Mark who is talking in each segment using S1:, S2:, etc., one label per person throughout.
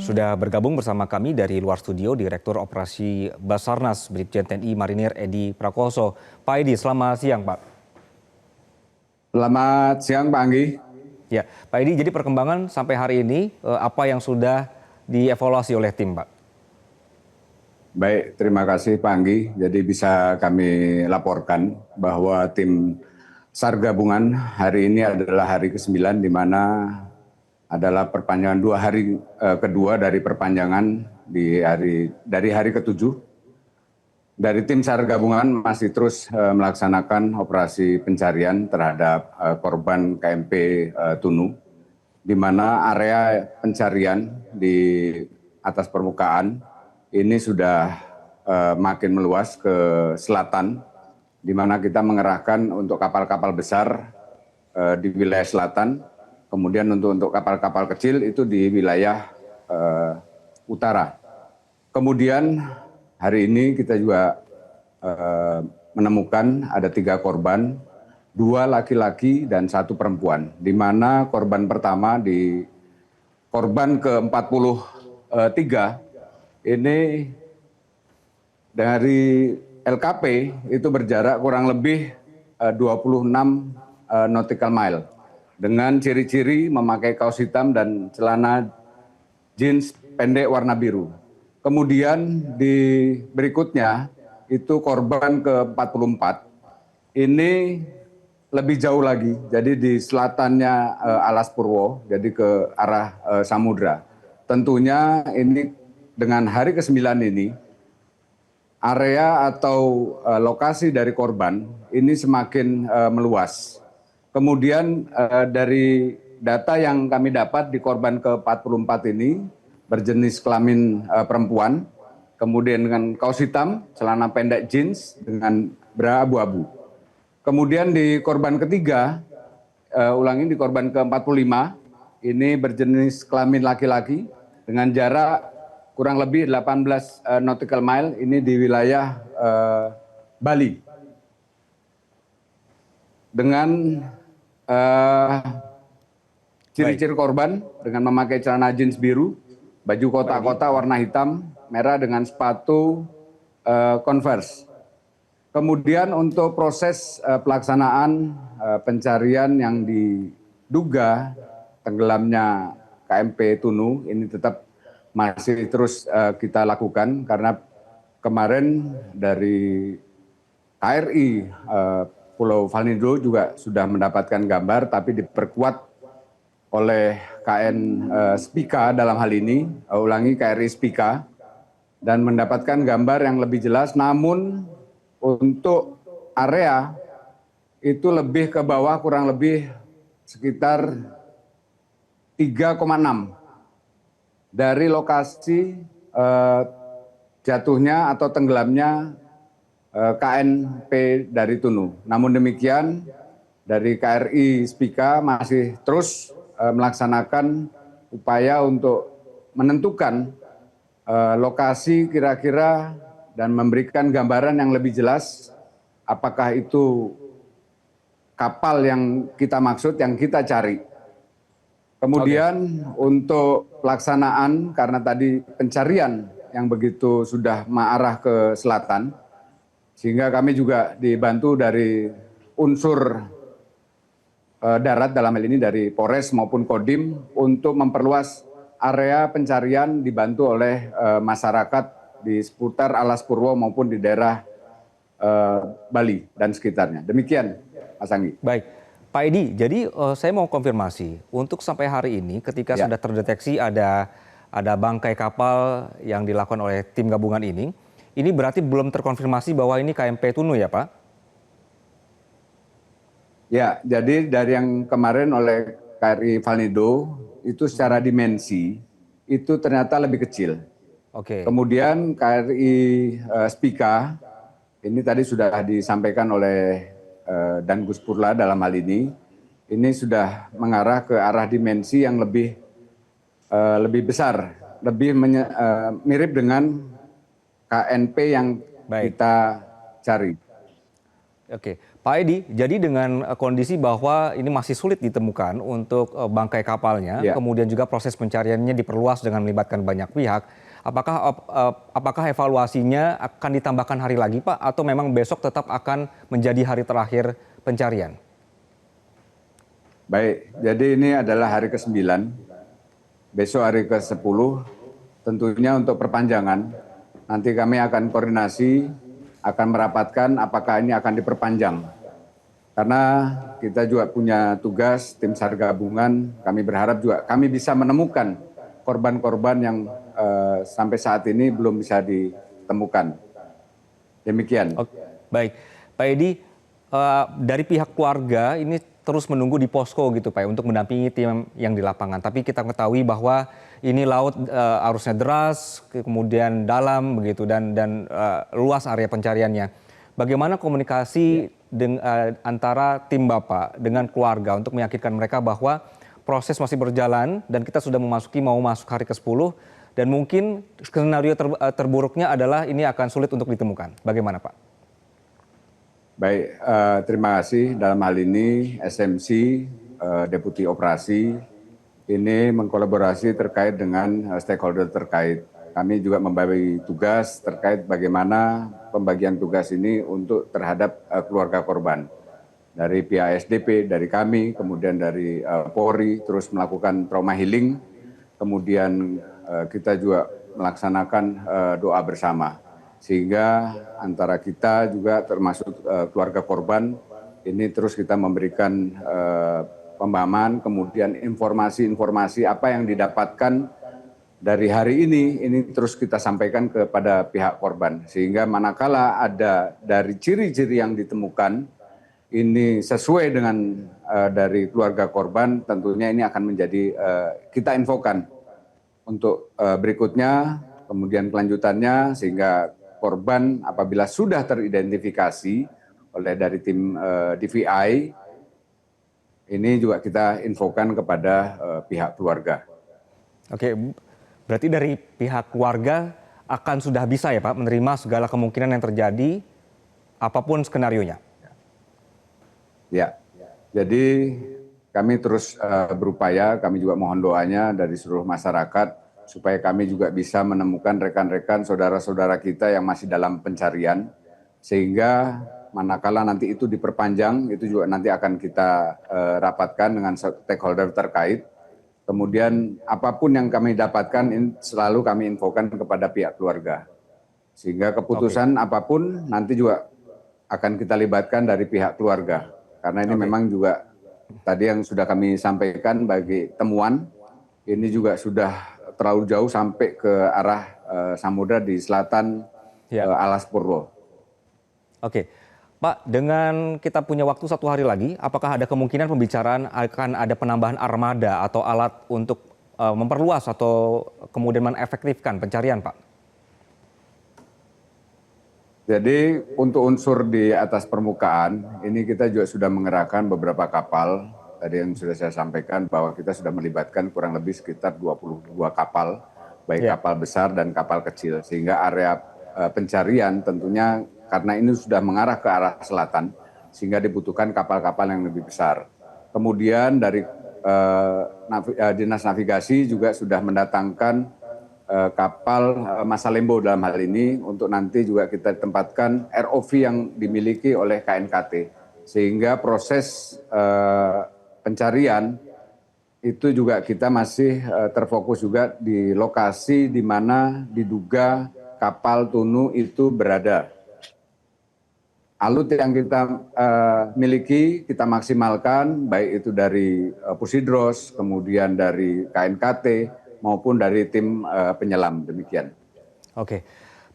S1: Sudah bergabung bersama kami dari luar studio Direktur Operasi Basarnas Brigjen TNI Marinir Edi Prakoso. Pak Edi, selamat siang Pak.
S2: Selamat siang Pak Anggi.
S1: Ya, Pak Edi, jadi perkembangan sampai hari ini apa yang sudah dievaluasi oleh tim Pak?
S2: Baik, terima kasih Pak Anggi. Jadi bisa kami laporkan bahwa tim SAR gabungan hari ini adalah hari ke-9 di mana adalah perpanjangan 2 hari kedua dari perpanjangan dari hari ke-7. Dari tim SAR gabungan masih terus melaksanakan operasi pencarian terhadap korban KMP Tunu, di mana area pencarian di atas permukaan ini sudah makin meluas ke selatan, di mana kita mengerahkan untuk kapal-kapal besar di wilayah selatan, kemudian untuk kapal-kapal kecil itu di wilayah utara. Kemudian hari ini kita juga menemukan ada 3 korban, 2 laki-laki dan 1 perempuan, di mana korban pertama di korban ke-43 ini dari LKP itu berjarak kurang lebih 26 nautical mile dengan ciri-ciri memakai kaos hitam dan celana jeans pendek warna biru. Kemudian di berikutnya itu korban ke-44 ini lebih jauh lagi, jadi di selatannya Alas Purwo, jadi ke arah samudra. Tentunya ini dengan hari ke-9 ini area atau lokasi dari korban ini semakin meluas. Kemudian dari data yang kami dapat di korban ke-44 ini berjenis kelamin perempuan, kemudian dengan kaos hitam, celana pendek jeans dengan bra abu-abu. Kemudian di korban ketiga, ulangi di korban ke-45, ini berjenis kelamin laki-laki dengan jarak kurang lebih 18 nautical mile, ini di wilayah Bali. Dengan ciri-ciri korban dengan memakai celana jeans biru, baju kotak-kotak warna hitam, merah dengan sepatu Converse. Kemudian untuk proses pelaksanaan pencarian yang diduga tenggelamnya KMP Tunu ini tetap masih terus kita lakukan karena kemarin dari KRI Pulau Valnido juga sudah mendapatkan gambar tapi diperkuat oleh KN Spika dalam hal ini, ulangi KRI Spika, dan mendapatkan gambar yang lebih jelas, namun untuk area itu lebih ke bawah kurang lebih sekitar 3,6 dari lokasi jatuhnya atau tenggelamnya KNP dari Tunu. Namun demikian dari KRI Spika masih terus melaksanakan upaya untuk menentukan lokasi kira-kira dan memberikan gambaran yang lebih jelas apakah itu kapal yang kita maksud, yang kita cari. Kemudian untuk pelaksanaan karena tadi pencarian yang begitu sudah mengarah ke selatan, sehingga kami juga dibantu dari unsur darat dalam hal ini dari Polres maupun Kodim untuk memperluas area pencarian dibantu oleh masyarakat di seputar Alas Purwo maupun di daerah Bali dan sekitarnya. Demikian, Mas Anggi.
S1: Baik, Pak Edi, jadi saya mau konfirmasi, untuk sampai hari ini ketika sudah terdeteksi ada bangkai kapal yang dilakukan oleh tim gabungan ini berarti belum terkonfirmasi bahwa ini KMP Tunu ya Pak?
S2: Ya, jadi dari yang kemarin oleh KRI Valnido itu secara dimensi itu ternyata lebih kecil. Kemudian KRI Spika, ini tadi sudah disampaikan oleh Dan Gus Purla dalam hal ini sudah mengarah ke arah dimensi yang lebih besar, lebih mirip dengan KNP yang kita cari.
S1: Oke, Pak Edi, jadi dengan kondisi bahwa ini masih sulit ditemukan untuk bangkai kapalnya,
S2: Ya.
S1: kemudian juga proses pencariannya diperluas dengan melibatkan banyak pihak, apakah evaluasinya akan ditambahkan hari lagi, Pak, atau memang besok tetap akan menjadi hari terakhir pencarian?
S2: Baik, jadi ini adalah hari ke-9, besok hari ke-10, tentunya untuk perpanjangan. Nanti kami akan koordinasi, akan merapatkan apakah ini akan diperpanjang. Karena kita juga punya tugas, tim SAR gabungan, kami berharap juga kami bisa menemukan korban-korban yang sampai saat ini belum bisa ditemukan. Demikian.
S1: Oke, baik. Pak Edi, dari pihak keluarga ini terus menunggu di posko gitu Pak ya, untuk mendampingi tim yang di lapangan. Tapi kita ketahui bahwa ini laut arusnya deras, kemudian dalam begitu dan luas area pencariannya. Bagaimana komunikasi antara tim Bapak dengan keluarga untuk meyakinkan mereka bahwa proses masih berjalan dan kita sudah mau masuk hari ke-10 dan mungkin skenario terburuknya adalah ini akan sulit untuk ditemukan. Bagaimana Pak?
S2: Baik, terima kasih. Dalam hal ini SMC, Deputi Operasi, ini mengkolaborasi terkait dengan stakeholder terkait. Kami juga membagi tugas terkait bagaimana pembagian tugas ini untuk terhadap keluarga korban. Dari pihak SDP, dari kami, kemudian dari Polri, terus melakukan trauma healing, kemudian kita juga melaksanakan doa bersama. Sehingga antara kita juga termasuk keluarga korban, ini terus kita memberikan pemahaman, kemudian informasi-informasi apa yang didapatkan dari hari ini terus kita sampaikan kepada pihak korban. Sehingga manakala ada dari ciri-ciri yang ditemukan, ini sesuai dengan dari keluarga korban, tentunya ini akan menjadi kita infokan untuk berikutnya, kemudian kelanjutannya, sehingga korban apabila sudah teridentifikasi oleh dari tim DVI, ini juga kita infokan kepada pihak keluarga.
S1: Oke, berarti dari pihak keluarga akan sudah bisa ya Pak menerima segala kemungkinan yang terjadi, apapun skenarionya?
S2: Ya, jadi kami terus berupaya, kami juga mohon doanya dari seluruh masyarakat, supaya kami juga bisa menemukan rekan-rekan, saudara-saudara kita yang masih dalam pencarian, sehingga manakala nanti itu diperpanjang, itu juga nanti akan kita rapatkan dengan stakeholder terkait. Kemudian apapun yang kami dapatkan selalu kami infokan kepada pihak keluarga. Sehingga keputusan apapun nanti juga akan kita libatkan dari pihak keluarga. Karena ini memang juga tadi yang sudah kami sampaikan bagi temuan, ini juga sudah terlalu jauh sampai ke arah samudra di selatan Alas Purwo.
S1: Oke. Pak, dengan kita punya waktu 1 hari lagi, apakah ada kemungkinan pembicaraan akan ada penambahan armada atau alat untuk memperluas atau kemudian menefektifkan pencarian, Pak?
S2: Jadi untuk unsur di atas permukaan, ini kita juga sudah mengerahkan beberapa kapal. Tadi yang sudah saya sampaikan bahwa kita sudah melibatkan kurang lebih sekitar 22 kapal, baik kapal besar dan kapal kecil. Sehingga area pencarian tentunya karena ini sudah mengarah ke arah selatan, sehingga dibutuhkan kapal-kapal yang lebih besar. Kemudian dari Dinas Navigasi juga sudah mendatangkan kapal Masalembo dalam hal ini untuk nanti juga kita tempatkan ROV yang dimiliki oleh KNKT. Sehingga proses pencarian itu juga kita masih terfokus juga di lokasi di mana diduga kapal tunu itu berada. Alut yang kita miliki, kita maksimalkan, baik itu dari Pusidros, kemudian dari KNKT, maupun dari tim penyelam, demikian.
S1: Oke,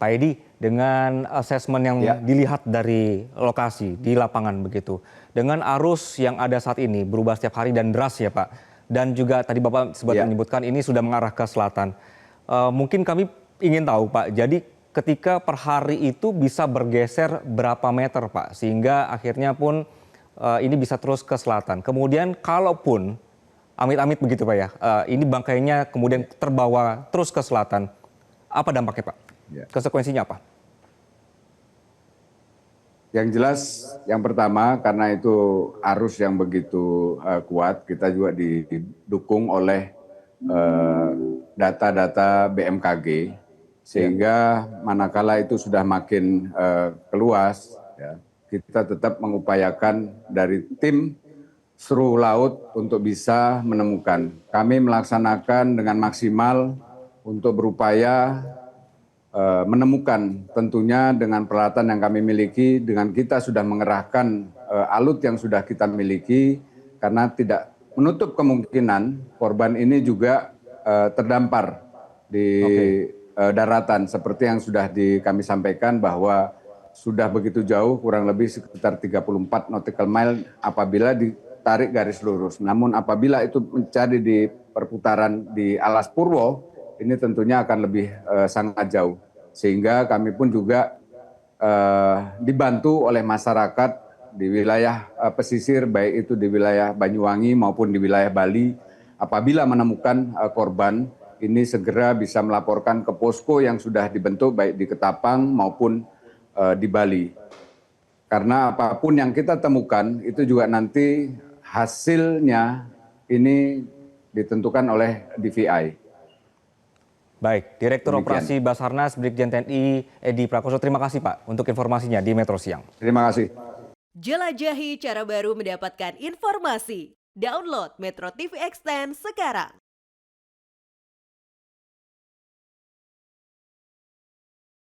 S1: Pak Edi, dengan asesmen yang dilihat dari lokasi, di lapangan begitu, dengan arus yang ada saat ini, berubah setiap hari dan deras ya Pak, dan juga tadi Bapak sempat menyebutkan ini sudah mengarah ke selatan. Mungkin kami ingin tahu Pak, jadi ketika per hari itu bisa bergeser berapa meter Pak, sehingga akhirnya pun ini bisa terus ke selatan. Kemudian kalaupun amit-amit begitu Pak ya, ini bangkainya kemudian terbawa terus ke selatan, apa dampaknya Pak? Konsekuensinya apa?
S2: Yang jelas, yang pertama karena itu arus yang begitu kuat, kita juga didukung oleh data-data BMKG, sehingga manakala itu sudah makin keluas, ya, kita tetap mengupayakan dari tim seru laut untuk bisa menemukan. Kami melaksanakan dengan maksimal untuk berupaya menemukan, tentunya dengan peralatan yang kami miliki, dengan kita sudah mengerahkan alut yang sudah kita miliki, karena tidak menutup kemungkinan korban ini juga terdampar di daratan, seperti yang sudah kami sampaikan bahwa sudah begitu jauh, kurang lebih sekitar 34 nautical mile apabila ditarik garis lurus. Namun apabila itu mencari di perputaran di Alas Purwo, ini tentunya akan lebih sangat jauh. Sehingga kami pun juga dibantu oleh masyarakat di wilayah pesisir, baik itu di wilayah Banyuwangi maupun di wilayah Bali. Apabila menemukan korban, ini segera bisa melaporkan ke posko yang sudah dibentuk baik di Ketapang maupun di Bali. Karena apapun yang kita temukan itu juga nanti hasilnya ini ditentukan oleh DVI.
S1: Baik, Direktur
S2: Demikian.
S1: Operasi Basarnas Brigjen TNI Edi Prakoso, terima kasih Pak untuk informasinya di Metro Siang.
S2: Terima kasih.
S3: Jelajahi cara baru mendapatkan informasi. Download Metro TV Extend sekarang.